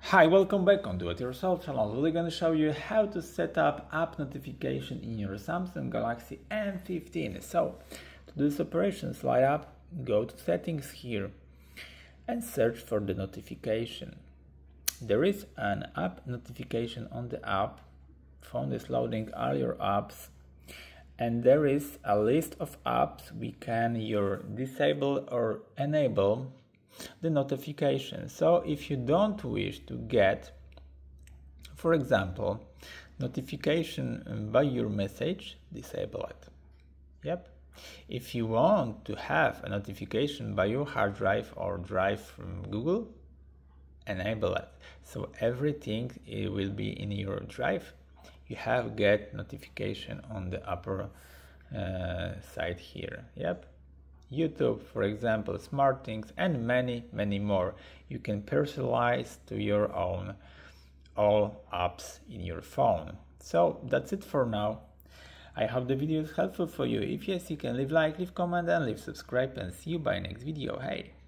Hi, welcome back on Do It Yourself channel. We're going to show you how to set up app notification in your Samsung Galaxy M15. So, to do this operation, slide up, go to settings here and search for the notification. There is an app notification on the app. Phone is loading all your apps, and there is a list of apps we can either disable or enable the notification. So if you don't wish to get, for example, notification by your message, disable it. Yep. If you want to have a notification by your hard drive or drive from Google, enable it. So everything will be in your drive. You have get notification on the upper side here. Yep. YouTube, for example, SmartThings, and many more. You can personalize to your own all apps in your phone. So that's it for now. I hope the video is helpful for you. If yes, you can leave like, leave comment and leave subscribe, and see you by next video. Hey!